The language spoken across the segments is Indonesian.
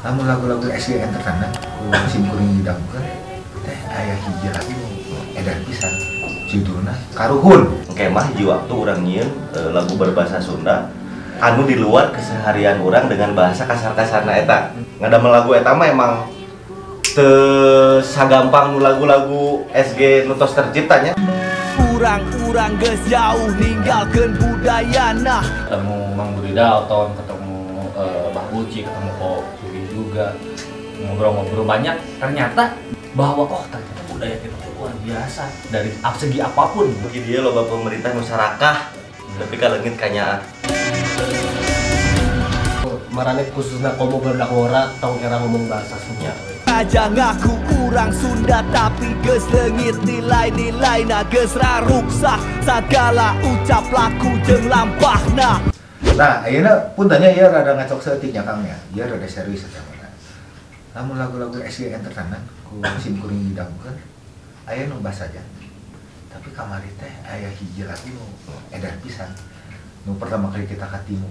Namun lagu-lagu SGN terkenal sim kuring didangkeun teh aya hiji lagi edar pisan judulna Karuhun. Oke mah hiji waktu urang nyieun lagu berbahasa Sunda anu di luar keseharian orang dengan bahasa kasar-kasarna eta. Ngadamel lagu eta mah emang teu sagampang nu lagu-lagu SG nu tos terciptanya. Urang-urang geus jauh ninggalkeun budayana. Ketemu Mang Budi Dalton, ketemu Bah Uci, ketemu Ko Sugi juga, ngobrol-ngobrol banyak. Ternyata bahwa ternyata budaya kita itu luar biasa dari segi apapun. Bagi dia loba pemerintah nu sarakah tapi ka leungit kanyaan. Marane khususnya komo berdak ora tong era ngomong bahasa Sunda. Aja ngaku urang Sunda tapi geus leungit nilai-nilai na geus raruksa sagala ucap laku jeung lampahna. Nah, ayeuna puntanya ieu rada ngacok seutik nya Kang ya. Ieu rada serius eta mah. Namun lagu-lagu SGN terkenal ku sim kuring didangkeun aya nu basa aja. Tapi kamari teh aya hiji lagi nu edar pisan. Nu pertama kali kita katimu.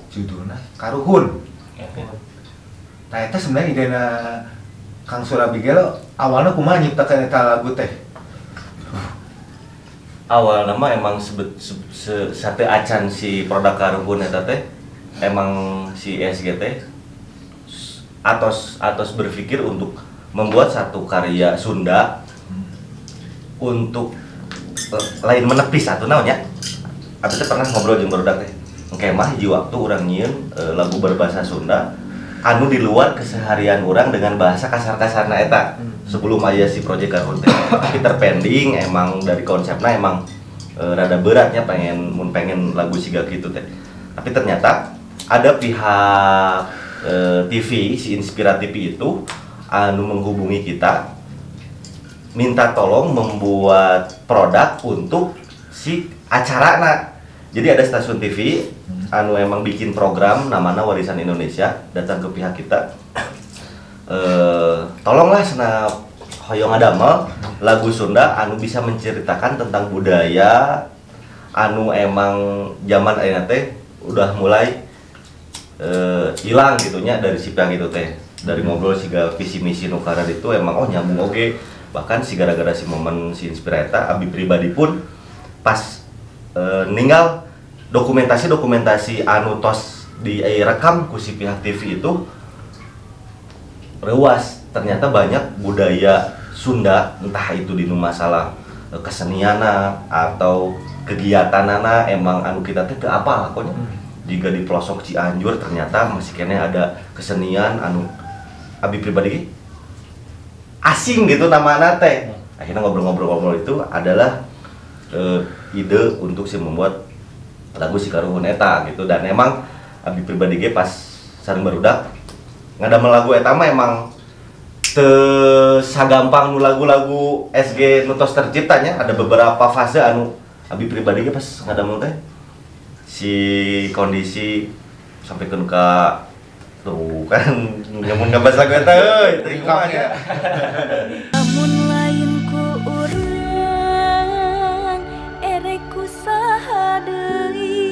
Judulna Karuhun. Nah, itu sebenarnya idena Kang Surabigel awalnya kumaha nyiptakeun eta lagu teh? Awal nama emang sate acan si produk Karuhun eta teh emang si SGT atos berpikir untuk membuat satu karya Sunda untuk lain menepis satu naonnya. Abis itu pernah ngobrol jeung produk teh. Oke mah hiji waktu urang nyieun lagu berbahasa Sunda anu di luar keseharian orang dengan bahasa kasar-kasarna eta. Sebelum aya si project Karuhun teh tapi terpending emang dari konsepnya emang rada beratnya pengen lagu siga gitu teh. Tapi ternyata ada pihak TV si Inspira TV itu anu menghubungi kita minta tolong membuat produk untuk si acarana. Jadi ada stasiun TV anu emang bikin program namanya Warisan Indonesia, datang ke pihak kita. Tolonglah sana hoyong ngadamel lagu Sunda anu bisa menceritakan tentang budaya anu emang zaman ayeuna teh udah mulai hilang gitunya dari si pihak itu teh. Dari ngobrol siga visi misi nu karad itu emang nyambung oge. Bahkan si gara-gara si momen si Inspira eta abi pribadi pun pas ninggal dokumentasi anu tos direkam ku si pihak TV itu rewas. Ternyata banyak budaya Sunda entah itu di masalah keseniana atau kegiatanana emang anu kita teh teu apal pokoknya. Jika di pelosok Cianjur ternyata masih kene ada kesenian anu abi pribadi asing gitu namanya teh. Akhirnya ngobrol-ngobrol itu adalah ide untuk si membuat lagu si Karuhun eta gitu. Dan emang abi pribadi ge pas sareng barudak ngadamel lagu eta mah emang teu sagampang nu lagu-lagu SG nu tos terciptanya. Ada beberapa fase anu abi pribadi ge pas ngadamel teh si kondisi sampai ke tuh kan nyamun ngabas lagu eta euy terima ya. Namun lain ku urang erek kusaha deui.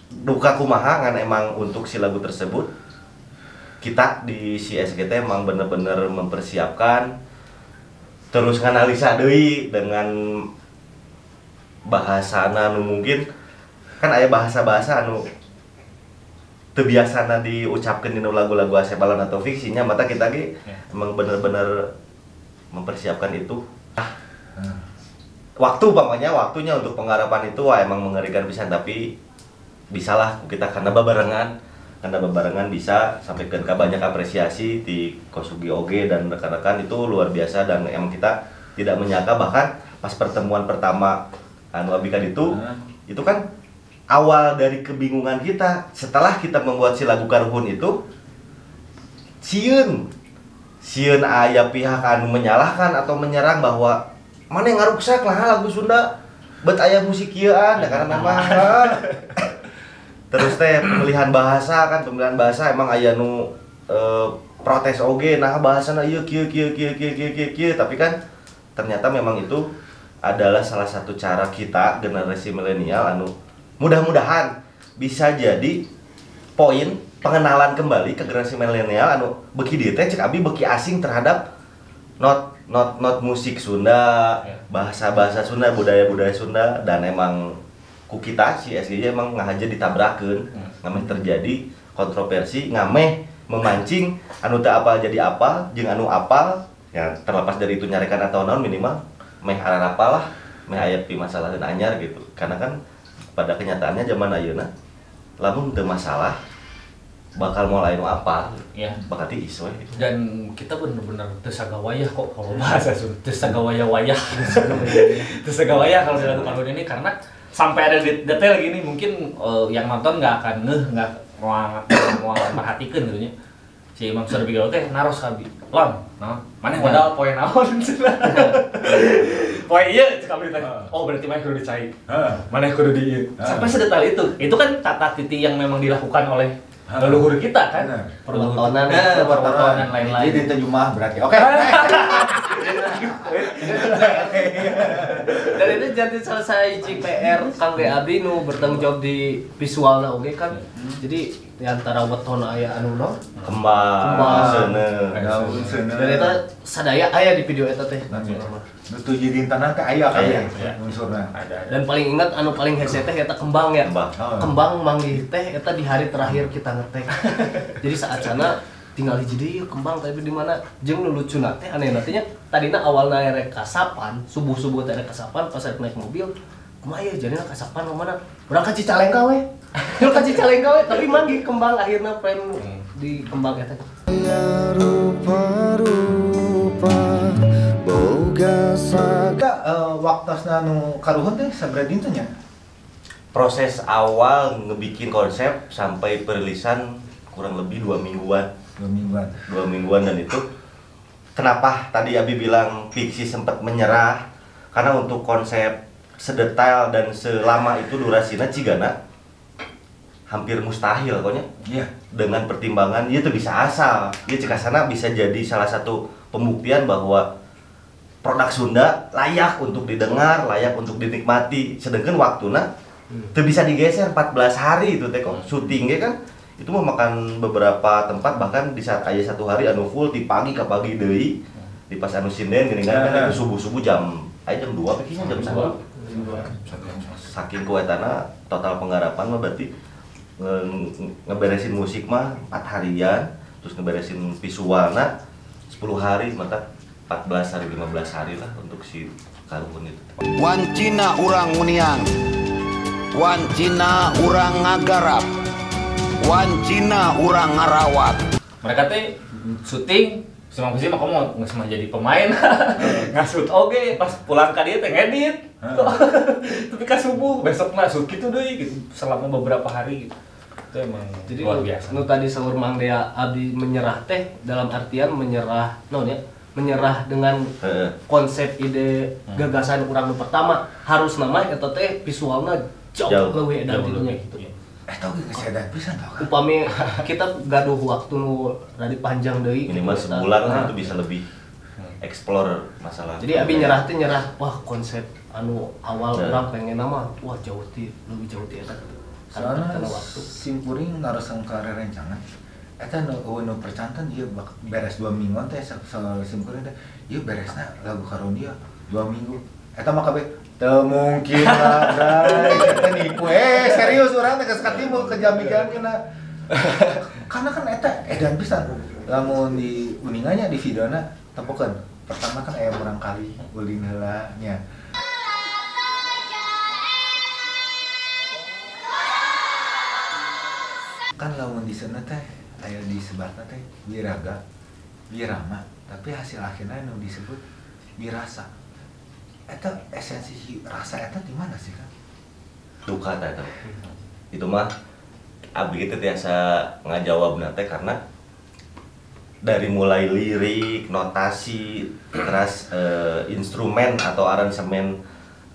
Duka kumaha ngan emang untuk si lagu tersebut kita di si SGT emang bener-bener mempersiapkan terus nganalisa deui dengan bahasana nu mungkin kan aya bahasa-bahasa anu teu biasana diucapkeun dina lagu-lagu asebalan atau fiksinya. Mata kita ge emang bener-bener mempersiapkan itu. Waktunya untuk penggarapan itu emang mengerikan pisan, tapi bisalah kita karena babarengan bisa sampai ke banyak apresiasi di Kosugi Oge dan rekan-rekan itu luar biasa. Dan emang kita tidak menyangka bahkan pas pertemuan pertama anu abikan itu kan awal dari kebingungan kita setelah kita membuat si lagu Karuhun itu sieun aya pihak anu menyalahkan atau menyerang bahwa mana yang ngaruksak lah lagu Sunda bet aya musik ieu karena memang terus teh pemilihan bahasa emang aya nu protes oge nah bahasana ieu kieu tapi kan ternyata memang itu adalah salah satu cara kita generasi milenial anu mudah-mudahan bisa jadi poin pengenalan kembali ke generasi milenial anu beki dieu teh cek abi beki asing terhadap not musik Sunda, bahasa Sunda, budaya Sunda, dan emang ku kita si SGJ emang ngahaja ditabrakeun, ngameh terjadi kontroversi, ngameh memancing anu teu apal jadi apal, jeung anu apal ya terlepas dari itu nyarekan atau naon minimal meh ararapal lah, meh aya pi masalaheun anyar gitu. Karena kan pada kenyataannya zaman ayeuna lamun teu masalah bakal mulai nu apa ya bakal tiis we gitu. Dan kita bener-bener tersagawayah kok kalau bahasa Sunda, tersagawayah tersagawayah kalau dilakukan tahun ini karena sampai ada detail gini mungkin yang nonton nggak akan nggak mau merhatikan gitu nya. Si Imam Surabhi teh naros kabi lon nah mana modal poin naon poin iya cek abdi tanya oh berarti mana kudu dicai mana kudu di sampai sedetail itu kan tata titi yang memang dilakukan oleh leluhur kita kan perwotonan lain-lain. Jadi diterjemah berarti. Oke. Dan itu jadi selesai PR Kang De Abi nu bertanggung jawab di visualna oge kan. Jadi di antara weton aya anu no kembang seuneu dan eta sadaya aya di video eta teh. Nu tujuh dintenan teh aya kan ya unsurna. Dan paling ingat anu paling hese teh eta kembang ya. Kembang manggih teh eta di hari terakhir kita ngetek. Jadi saat sana tinggal hiji deui kembang tapi di mana jeung nu lucuna teh aneh nantinya tadina awalna rek kasapan, subuh-subuh teh rek kasapan pas rek naik mobil. Kumaha ya jadinya kasapan mana? Berangkat Cicalengka we. Yuk ka Cicalengka we tapi manggih kembang akhirna frame di kembang eta. Waktosna nu karuhun teh sabaraha dinten nya? proses awal ngebikin konsep sampai perilisan kurang lebih 2 mingguan. 2 mingguan dan itu kenapa tadi Abi bilang Pixie sempat menyerah karena untuk konsep sedetail dan selama itu durasinya cigana hampir mustahil pokoknya. Iya. Dengan pertimbangan dia tuh bisa asal, dia cek sana bisa jadi salah satu pembuktian bahwa produk Sunda layak untuk didengar, layak untuk dinikmati. Sedangkan waktunya tuh bisa digeser 14 hari itu teh kok syutingnya kan itu memakan beberapa tempat bahkan di saat aya 1 hari anu full di pagi ke pagi deui di pas anu sinden geuning kan itu subuh-subuh jam 2 pikirnya jam 1. Saking kuatana total penggarapan mah berarti ngeberesin musik mah 4 harian terus ngeberesin visualna 10 hari mata 14 hari 15 hari lah untuk si karuhun itu. Wancina urang muniang, wancina urang ngagarap, wancina urang ngarawat. Mereka teh syuting Simang Pixie mah kamu nggak sama jadi pemain ngasut oke pas pulang ke dia teh ngedit tapi kan subuh besok masuk gitu deh gitu selama beberapa hari gitu itu emang jadi luar biasa. Nu tadi saur Mang Dea Abi menyerah teh dalam artian menyerah non ya menyerah dengan konsep ide gagasan urang nu pertama harus nama eta teh visualna jauh leuwih edan tilunya gitu. Tau ge kesedan pisan tau kan. Upami kita gaduh waktu nu radi panjang deui minimal sebulan lah itu bisa lebih explore masalah. Jadi Abi nyerah teh nyerah wah konsep anu awal urang pengen nama wah jauh ti leuwih jauh ti eta. Soalnya simkuring narosang ka rerencangan eta nu percantan ieu beres 2 mingguan teh soal simkuring teh ieu beresna lagu karon dia 2 minggu eta mah kabeh teu mungkin lah bray eta nipu serius urang teh geus katimbul kejamikankeuna karena kan eta edan pisan lamun di uningannya di videona tempokeun pertama kan aya urang kali ulin heula nya kan lamun di sana teh aya disebatna teh wiraga wirama tapi hasil akhirnya nu disebut wirasa eta esensi rasa eta di mana sih kan duka teh itu mah Abi teh tiasa ngajawabna teh karena dari mulai lirik, notasi, terus instrumen atau aransemen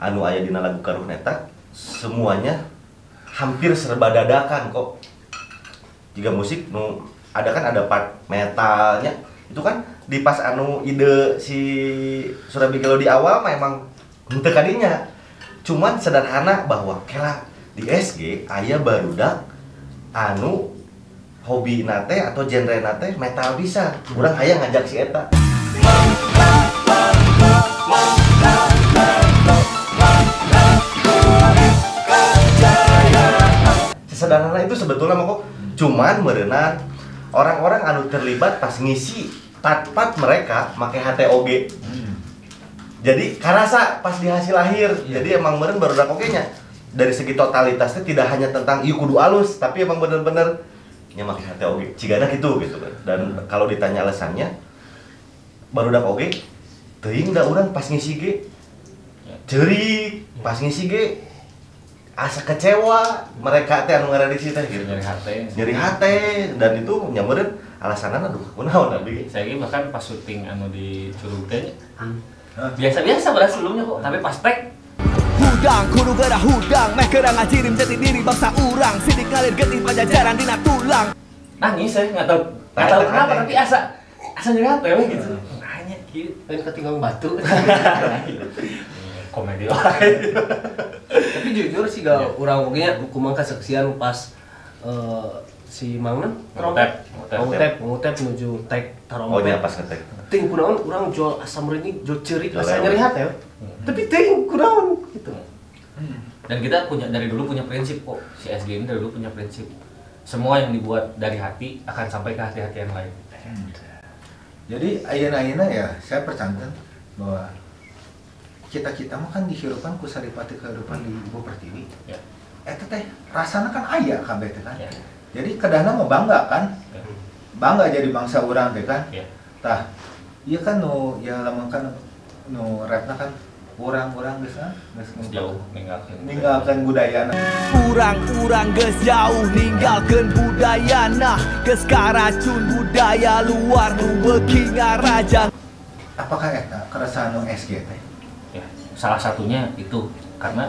anu aya dina lagu karuhun eta semuanya hampir serba dadakan kok. Jika musik nu ada kan ada part metalnya itu kan di pas anu ide si Surabhi Gelo di awal memang henteu kadinya cuman sederhana bahwa kela di SG aya barudak anu hobi nate atau genre nate metal bisa. Urang hayang ngajak si eta. Sesederhana itu sebetulnya mah kok cuman merenang orang-orang anu terlibat pas ngisi part-part mereka make HTOG. Jadi karasa pas di hasil akhir. Jadi emang meureun barudak oge nya. Dari segi totalitasnya tidak hanya tentang ieu kudu alus, tapi emang bener-bener nya make HTOG. Cigana gitu kan. Dan kalau ditanya alasannya barudak oge teuing da urang pas ngisi ge ceurik, pas ngisi ge asa kecewa mereka teh anu ngaradiksi teh gitu. Nyeri hate dan itu nyameureun alasanna aduh kunaon abi. Saya ini bahkan pas syuting anu di Curug teh biasa-biasa pada sebelumnya kok, tapi pas tag Hudang, kudu gerah hudang, meh kerang ngajirim jati diri bangsa urang, sidik ngalir getih pajajaran dina tulang. nangis saya nggak tahu kenapa tapi asa nyeri hati we gitu. Nanya gitu. Pengen ketinggalan batu. Komedi Tapi jujur sih gak urang oge nya kumaha kesaksian pas si Mangna ngutep menuju tag tarompet. Oh nya pas ngetek. Ting kunaon urang jual asam rini, jual ceurik asa nyeri hate. Tapi ting kunaon gitu. Dan kita dari dulu punya prinsip kok. Si SG ini dari dulu punya prinsip. Semua yang dibuat dari hati akan sampai ke hati-hati yang lain. Jadi ayeuna ya saya percanten bahwa kita mah kan dihirupan ku saripati kehidupan di Ibu Pertiwi. Ya. Eta teh rasana kan aya kabeh teh kan. Ya. Jadi kadana mah bangga kan. Ya. Bangga jadi bangsa urang teh kan. Ya. Tah, ieu kan nu ya lamun kan nu rapna kan urang-urang geus Jauh ninggalkeun budayana. Urang-urang geus jauh ninggalkeun budayana, geus karacun budaya luar nu beuki ngaraja. Apakah eta keresahan nu SG teh? Ya, salah satunya itu karena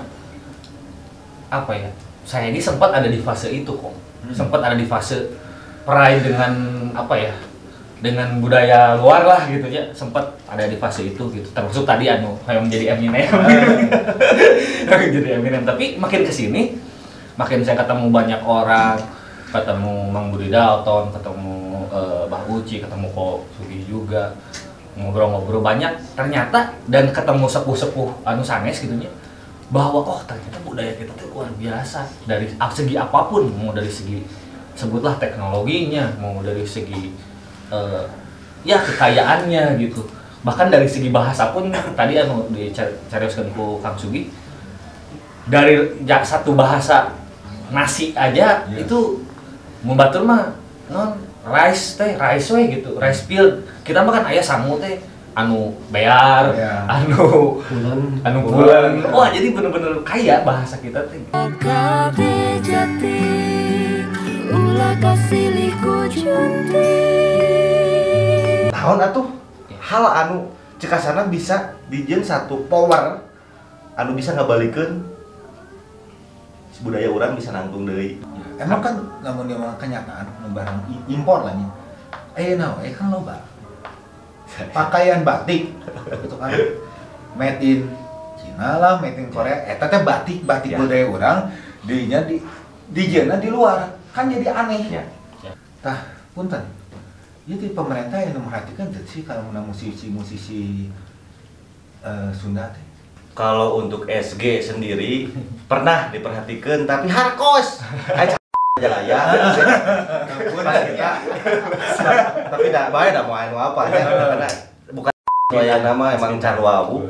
apa ya? Saya ini sempat ada di fase itu kok. Sempat ada di fase pride dengan apa ya? Dengan budaya luar lah gitu ya. Sempat ada di fase itu gitu. Termasuk tadi kayak menjadi Eminem. Jadi Eminem, tapi makin kesini makin saya ketemu banyak orang, ketemu Mang Budi Dalton, ketemu Mbah Uci, ketemu Ko Sugi juga. Ngobrol-ngobrol banyak ternyata dan ketemu sepuh-sepuh anu sanes gitunya bahwa ternyata budaya kita tuh luar biasa dari segi apapun, mau dari segi sebutlah teknologinya, mau dari segi ya kekayaannya gitu, bahkan dari segi bahasa pun tadi anu dicarioskeun ku Kang Sugi dari satu bahasa nasi aja itu membatur mah non rice we gitu, rice field. Kita mah kan aya sangu teh anu bear, ya. anu bulan. Wah, jadi bener-bener kaya bahasa kita teh. Kabe jati ulah kasih liku junti. Tahun atuh hal anu cekasana bisa dijieun satu power anu bisa ngabalikeun budaya urang bisa nangtung deui. Emang kan namun dia mah kenyataan nu barang impor lah nya. Kan loba. Pakaian batik gitu kan. Made in Cina lah, made in Korea. Eta teh batik Ya. budaya urang dinya dijieuna di luar. Kan jadi aneh. Ya. Tah, punten. Jadi pemerintah yang memperhatikan sih kalau musisi-musisi Sunda teh. Kalau untuk SG sendiri pernah diperhatikan tapi harkos. Jalaya. Pas kita tapi enggak bae da mau anu apa ya karena bukan soalnya nama emang carwau.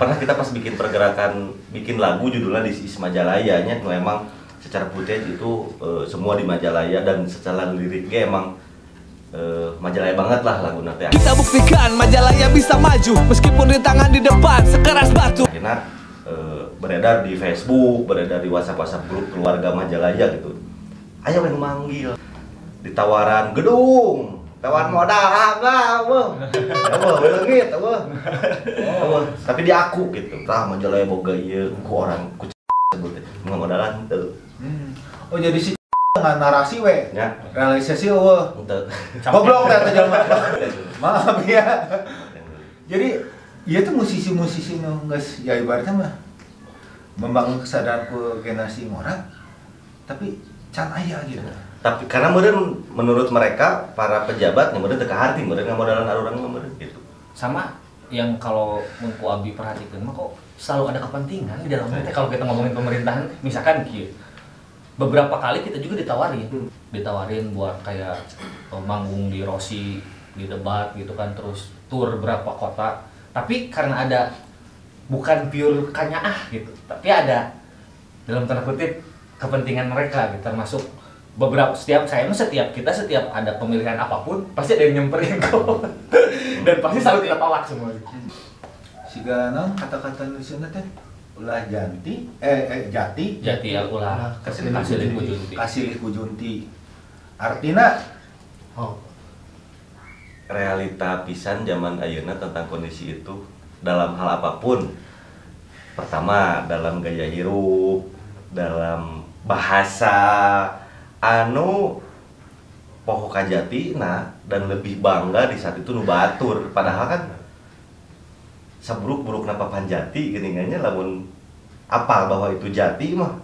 Pernah kita pas bikin pergerakan bikin lagu judulnya di Majalaya nya emang secara footage itu semua di Majalaya dan secara liriknya emang Majalaya banget lah lagu nanti. Kita buktikan Majalaya bisa maju meskipun rintangan di depan sekeras batu. Akhirnya beredar di Facebook, beredar di WhatsApp grup keluarga Majalaya gitu. Ayo yang manggil, ditawaran gedung, tawaran modal, belegit, tapi dia aku gitu. Tah Majalaya boga ieu ku orang ku sebut nggak modalan tuh. Oh jadi si dengan narasi we, Ya. realisasi eueuh. Untuk Goblok teh jelema. Maaf ya. Jadi ieu tuh musisi-musisi nu geus ya ibaratnya mah membangun kesadaran ku generasi ngora tapi can aya gitu. Tapi karena meureun menurut mereka para pejabat yang meureun teu kaharti, meureun ngamodalan arurang meureun gitu. Sama yang kalau ku Abi perhatikan mah kok selalu ada kepentingan di dalamnya. Kalau kita ngomongin pemerintahan, misalkan kieu. Beberapa kali kita juga ditawarin buat kayak manggung di Rossi, di debat gitu kan, terus tur berapa kota. Tapi karena ada bukan pure kanyaah gitu, tapi ada dalam tanda kutip kepentingan mereka gitu, termasuk setiap ada pemilihan apapun pasti ada yang nyemperin kok. Dan pasti selalu kita tolak semua. Siga naon kata-kata Indonesia teh ulah jati ulah kasilih kujunti. Artina realita pisan zaman ayeuna tentang kondisi itu dalam hal apapun. Pertama dalam gaya hirup, dalam bahasa anu poho kajatina dan lebih bangga di saat itu nu batur, padahal kan saburuk-buruk napa panjati geuningannya lamun apal bahwa itu jati mah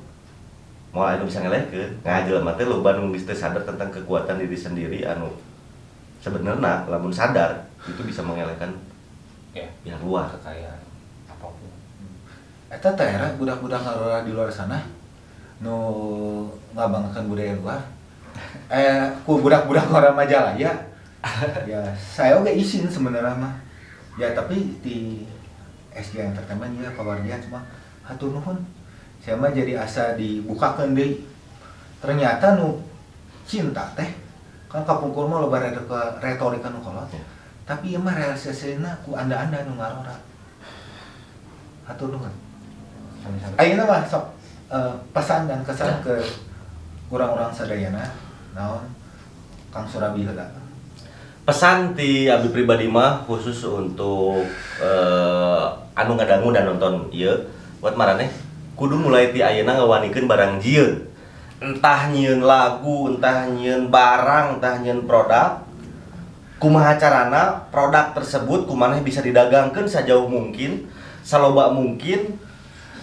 mau anu bisa ngelehkeun ngajelema teh loba nu geus teu sadar tentang kekuatan diri sendiri anu sebenarnya lamun sadar itu bisa mengelehkan yang luar kekayaan apapun. Eta teh era budak-budak ngarora di luar sana nu ngabangkeun budaya luar. Ku budak-budak orang Majalaya. Ya, saya oge izin sebenarnya mah. Ya tapi di SG Entertainment ya kabarnya cuma hatur nuhun. Saya mah jadi asa dibukakeun deui. Ternyata nu cinta teh kan kapungkur mah loba retorika nu kolot. Tapi ieu mah realisasina ku anda-anda nu ngarora. Hatur nuhun. Ayeuna mah sok pesan dan kesan ke orang-orang sadayana naon Kang Surabi heula. Pesan ti abi pribadi mah khusus untuk anu ngadangu dan nonton ieu buat maraneh kudu mulai ti ayeuna ngawanikeun barang jieun. Entah nyieun lagu, entah nyieun barang, entah nyieun produk. Kumaha carana produk tersebut kumaneh bisa didagangkeun sajauh mungkin, saloba mungkin,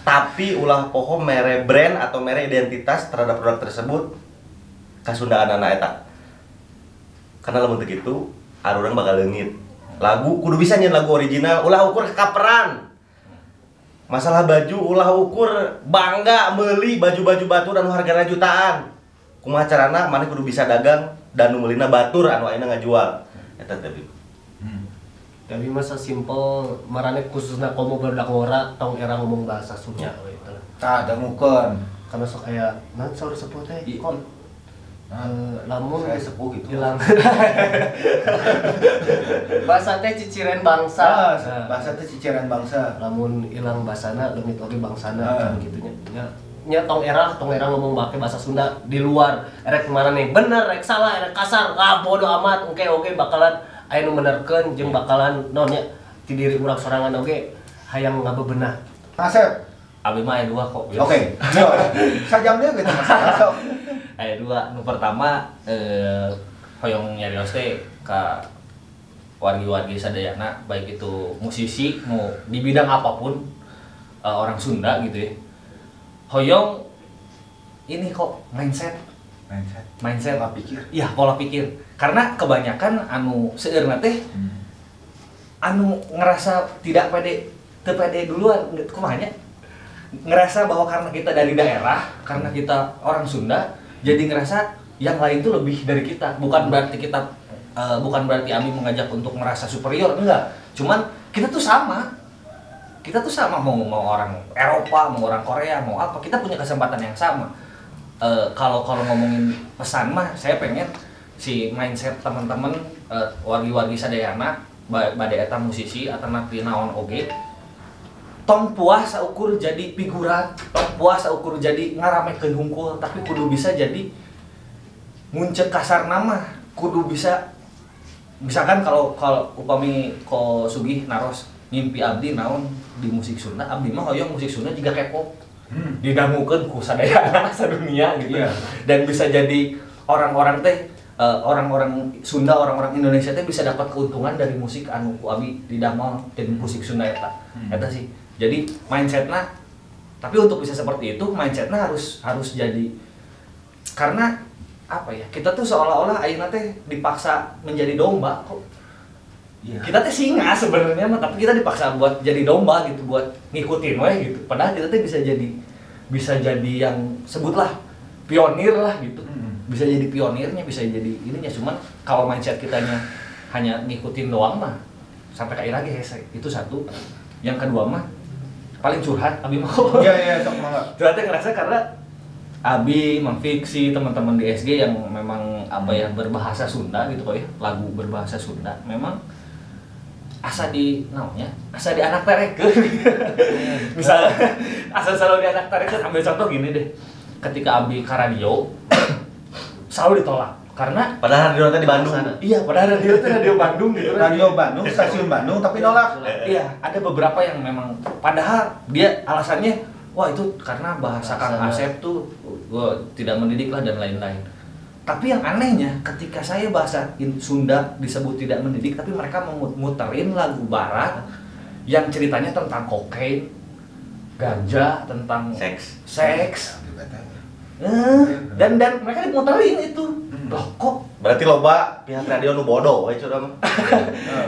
tapi ulah poho mere brand atau mere identitas terhadap produk tersebut kasundaan anak eta. Karena lamun teu kitu, arurang bakal leungit. Lagu kudu bisa nyeun lagu original, ulah ukur kaperan. Masalah baju ulah ukur bangga meuli baju-baju batur anu hargana jutaan. Kumaha carana maneh kudu bisa dagang dan nu meulina batur anu ayeuna ngajual. Eta teh. Tapi masa simpel marane khususna komo barudak ngora tong era ngomong bahasa Sunda we teh. Tah dangukeun. Karena sok aya naon saur sepuh teh kon lamun saya sepuh gitu. Hilang. Bahasa teh ciciren bangsa. Bahasa teh ciciren bangsa. Lamun ilang basana leumit oge bangsana kan kitu nya. Nya tong era ngomong make bahasa Sunda di luar erek marane bener rek salah erek kasar bodo amat oke bakalan aya nu benerkeun jeung bakalan naon nya ti diri urang sorangan oge hayang ngabebenah. Asep. Abi mah aya dua kok. Oke. Sajam deui gitu Mas. Aya dua. Nu pertama hoyong nyarios teh ka wargi-wargi sadayana baik itu musisi mau di bidang apapun orang Sunda gitu ya. Hoyong ini kok mindset pola pikir. Iya, pola pikir. Karena kebanyakan anu seueurna teh anu ngerasa tidak pede, teu pede duluan kumaha nya? Ngerasa bahwa karena kita dari daerah, karena kita orang Sunda, jadi ngerasa yang lain itu lebih dari kita. Bukan berarti kita bukan berarti Abi mengajak untuk merasa superior, enggak. Cuman kita tuh sama. Kita tuh sama mau orang Eropa, mau orang Korea, mau apa, kita punya kesempatan yang sama. Kalau ngomongin pesan mah, saya pengen si mindset teman-teman wargi-wargi sadayana, bade eta musisi atau nanti naon oge, tong puas ukur jadi figuran, tong puas ukur jadi ngaramekeun hungkul, tapi kudu bisa jadi muncul kasar nama, kudu bisa. Misalkan kalau upami ko Sugih naros mimpi abdi naon di musik Sunda, abdi mah hoyong musik Sunda juga K-pop. Didangukeun ku sadayana sadunia gitu. Yeah. Dan bisa jadi orang-orang teh orang-orang Sunda, orang-orang Indonesia teh bisa dapat keuntungan dari musik anu ku abi didamel dan musik Sunda eta. Eta sih. Jadi mindsetna, tapi untuk bisa seperti itu mindsetna harus jadi, karena apa ya, kita tuh seolah-olah ayeuna teh dipaksa menjadi domba kok. Iya. Kita teh singa sebenarnya mah, tapi kita dipaksa buat jadi domba gitu, buat ngikutin we gitu. Padahal kita teh bisa jadi yang sebutlah pionir lah gitu. Bisa jadi pionirnya, bisa jadi ininya, cuman kalau mindset kitanya hanya ngikutin doang mah sampai ke akhir lagi hese. Itu satu. Yang kedua mah paling curhat Abi mah. Iya, sok mangga. Curhatnya ngerasa karena Abi memfiksi teman-teman di SG yang memang apa ya berbahasa Sunda gitu kok ya, lagu berbahasa Sunda. Memang asa di namanya, asa di anak terekeun. Misalnya asa selalu di anak terekeun, ambil contoh gini deh. Ketika Abi ke radio selalu ditolak karena Padahal radio tadi di Bandung. iya, padahal radio itu radio Bandung gitu. Radio Bandung, stasiun Bandung, tapi nolak. Iya, ada beberapa yang memang padahal dia alasannya wah itu karena bahasa Kang Asep tuh gua tidak mendidik lah dan lain-lain. Tapi yang anehnya ketika saya bahasa Sunda disebut tidak mendidik, tapi mereka memuterin lagu barat yang ceritanya tentang kokain, ganja, tentang seks. Dan mereka diputerin itu. Loh kok Berarti loba pihak radio nu bodoh we curah mah.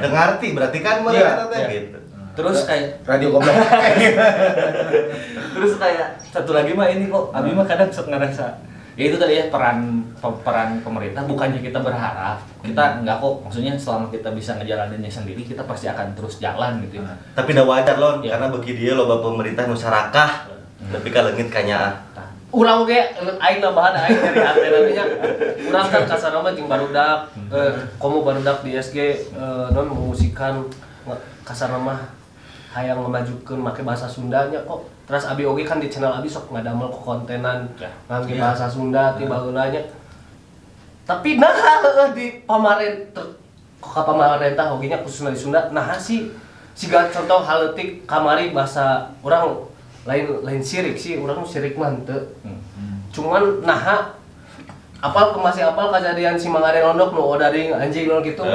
Dengarti berarti kan mereka teh gitu. terus kayak Radio goblok. terus kayak satu lagi mah ini kok Abi mah kadang sok ngerasa ya itu tadi ya peran pemerintah, bukannya kita berharap kita enggak kok, maksudnya selama kita bisa ngejalaninnya sendiri kita pasti akan terus jalan gitu ya. Tapi udah wajar loh, Ya. karena bagi dia loba pemerintah nu sarakah, tapi ka leungit kanya. Urang ge aing nambahan aing dari hati nantinya. Urang kan kasarna mah jeung barudak, komo barudak di SG non memusikan kasarna mah hayang ngemajukeun make bahasa Sundanya kok. Terus Abi oge kan di channel Abi sok ngadamel ku kontenan ngangge bahasa Sunda ti baheula nya. Tapi nah di pamarentah oge nya khususna di Sunda nah siga contoh haletik kamari bahasa urang lain sirik sih, urang sirik mah henteu. Cuman nah apal masih apal kejadian si Mangade Londok nu odading anjing nol gitu.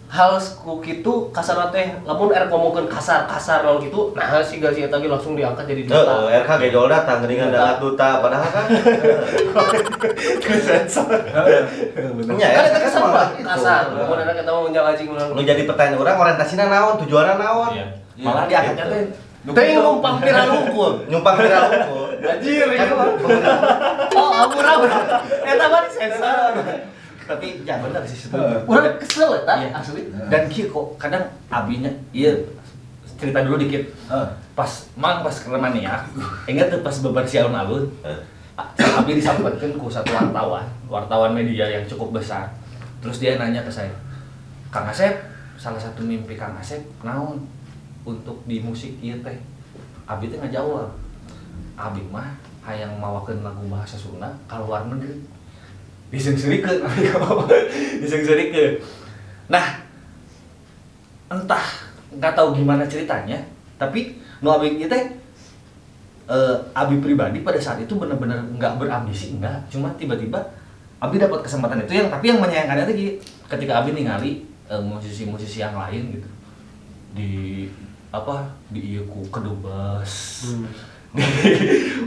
Hal ku kitu kasar teh lamun komokeun kasar nol gitu nah si gaji eta ge langsung diangkat jadi duta. RK ge jol datang geuningan dangat duta padahal kan Sensor. nya Kan ya eta kasar Pak, gitu. kasar. Mun ada kita mau njang anjing urang. Nu jadi pertanyaan orang orientasina naon, tujuanna naon? Iya. Malah diangkatnya teh Teuing numpang viral hukum. Nyumpang viral hukum. Anjir. Oh, amurah. Eta mah disensor. tapi ya benar sih itu. Urang kesel eta Iya. asli. Dan kieu kok kadang abinya iya cerita dulu dikit. Pas Remania, ingat tuh pas beberapa si alun-alun. Abi disampaikan ku satu wartawan media yang cukup besar. Terus dia nanya ke saya, Kang Asep, salah satu mimpi Kang Asep naon untuk di musik ieu teh. Abi teh ngajawab. Abi mah hayang mawakeun lagu bahasa Sunda ka luar negeri. Disengsirikeun Abi. Disengsirikeun. Nah, entah nggak tahu gimana ceritanya, tapi nu Abi ieu teh Abi pribadi pada saat itu benar-benar nggak berambisi, enggak, cuma tiba-tiba Abi dapat kesempatan itu tapi yang menyayangkannya lagi ketika Abi ningali musisi-musisi yang lain gitu di ieu ku kedubes.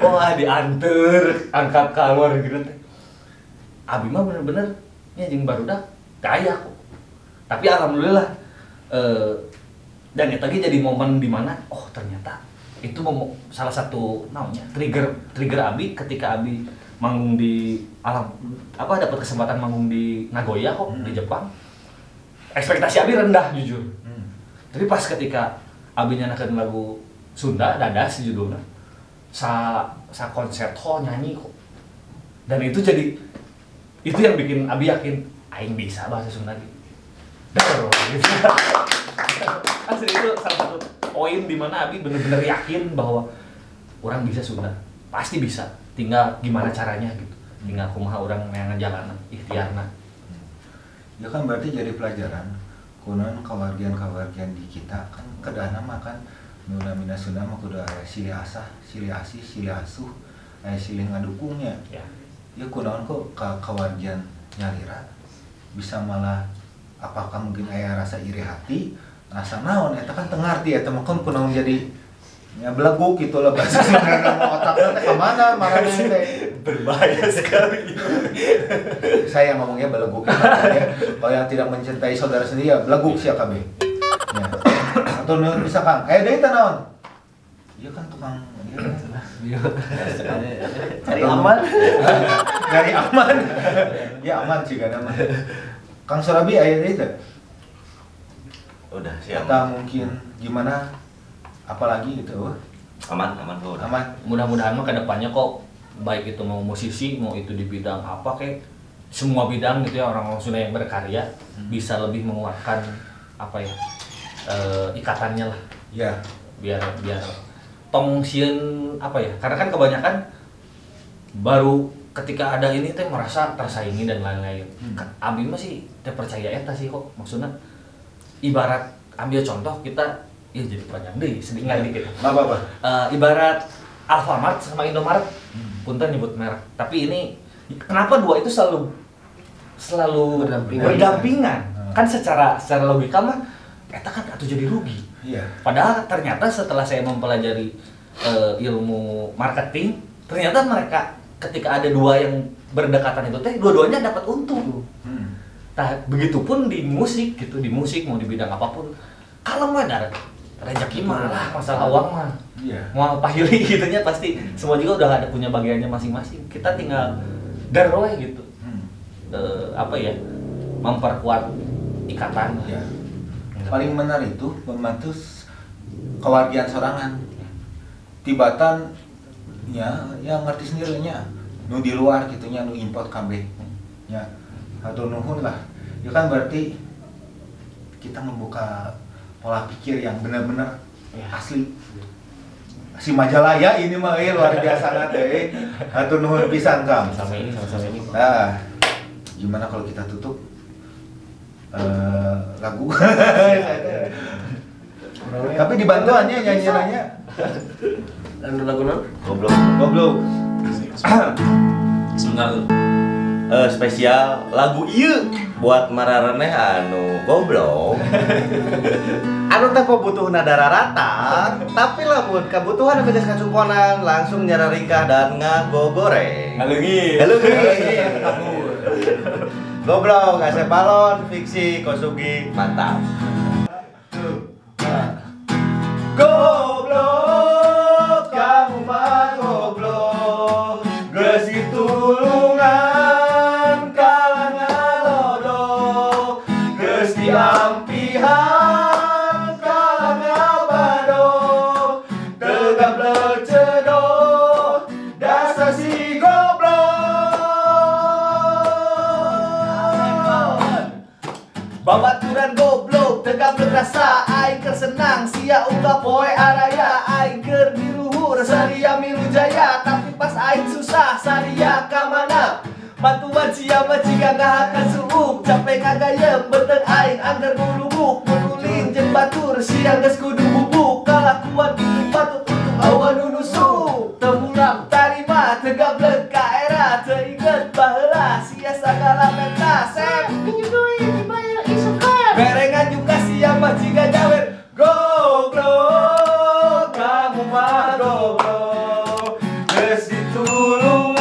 Wah, diantar angkat keluar gitu teh. Abi mah bener-bener nya jeung barudak kaya kok. Tapi alhamdulillah dan itu lagi jadi momen dimana oh ternyata itu salah satu namanya trigger Abi ketika Abi manggung di dapat kesempatan manggung di Nagoya kok di Jepang. Ekspektasi Abi rendah jujur. Tapi pas ketika Abi nyanyikan lagu Sunda Dadas judulnya sa konserto nyanyi kok. Dan itu yang bikin Abi yakin aing bisa bahasa Sunda gitu. Asli itu salah satu poin di mana Abi benar-benar yakin bahwa orang bisa Sunda. Pasti bisa. Tinggal gimana caranya gitu. Tinggal kumaha orang yang ngejalanan ikhtiarna. Ya kan berarti jadi pelajaran. Kunaon kawargian di kita kan kedana mah kan nu namina Sunda mah kudu aya silih asah, silih asih, silih asuh, silih ngadukungnya. Ya. Ya kunaon kok kawargian nyalira bisa malah apakah mungkin aya rasa iri hati, rasa naon eta kan teu ngarti eta mah kan kunaon jadi ya beleguk gitu lah bahasa Sunda otakna teh ka mana marane teh Berbahaya sekali. Saya ngomongnya beleguk. Ya. Kalau yang tidak mencintai saudara sendiri ya beleguk sih KB. Ya. Atau bisa Kang, deui teh naon? Iya kan tukang cari aman. Nyari aman. Ya aman sih kan aman. Kang Surabi aya deui teh? Udah siap. Atau mungkin gimana? Apalagi gitu. Aman kok udah. Aman. Mudah-mudahan mah kedepannya kok baik itu mau musisi, mau itu di bidang apa kayak semua bidang gitu ya orang-orang Sunda yang berkarya bisa lebih menguatkan apa ya ikatannya lah. Ya. Biar tong sieun apa ya? Karena kan kebanyakan baru ketika ada ini teh merasa tersaingi dan lain-lain. Abi mah sih teh percaya eta sih kok maksudnya ibarat ambil contoh kita ya jadi panjang deh sedikit dikit. Enggak apa-apa. Ibarat Alfamart sama Indomaret, punten nyebut merek. Tapi ini kenapa dua itu selalu berdampingan? Kan secara logika mah eta kan atuh jadi rugi. Iya. Padahal ternyata setelah saya mempelajari ilmu marketing, ternyata mereka ketika ada dua yang berdekatan itu teh dua-duanya dapat untung. Nah, begitupun di musik gitu, di musik mau di bidang apapun. Kalau mah ada rezeki mah lah, masalah uang mah. Iya. Mau Pak Yuli gitunya pasti semua juga udah ada punya bagiannya masing-masing. Kita tinggal garwe gitu. Apa ya? Memperkuat ikatan. Ya. Paling benar itu membantu kewargian sorangan. Tibatan ya ngerti sendirinya. Nu di luar gitunya nu import kabeh. Ya. Hatur nuhun lah. Ya kan berarti kita membuka pola pikir yang benar-benar asli. Si Majalaya ini mah luar biasa nate. Hatur nuhun pisan Kang. Sama ini. Nah, gimana kalau kita tutup lagu? Tapi dibantuannya nyanyiannya Anu lagu non? Goblok. Sebentar tuh. Spesial lagu ieu buat mararaneh anu goblok. Anu teh butuh nada rarata, tapi lamun kebutuhan bedes kacumponan langsung nyararikah dan ngagogoreng. Haleungih. Goblok, ngasih balon, fiksi, kosugi, mantap. Goblok, kamu mah goblok, geus ditulungan kalangan lodok, geus diampihan kalangan badok, tegap lecedok, dasar si goblok. Babaturan goblok, tegap rasa aing keur senang, sia ungkap poe araya, aing keur di luhur, saria milu jaya, tapi pas aing susah, saria ka mana? Bantuan sia mah jiga ngahakan suuk, capek ngagayem, beteng aing angger ngulubuk, menulin jeung batur, sia geus kudu bubuk, kalakuan kitu patut untuk awan nu nusuk, temulang tarima, tegap leuk ka era, teu inget baheula, sia sagala menta, sep, pinjem duit, dibayar isokan, berengan juga sia mah jiga jawer, goblok, kamu mah goblok, geus ditulungan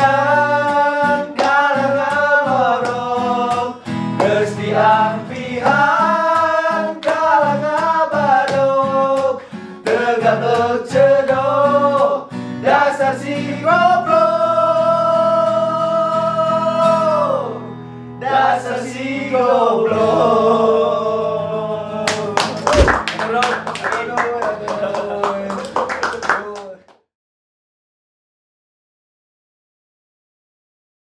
kalangan lodok, geus diampihan kalangan badok, tegap lecedok, dasar si goblok, dasar si goblok.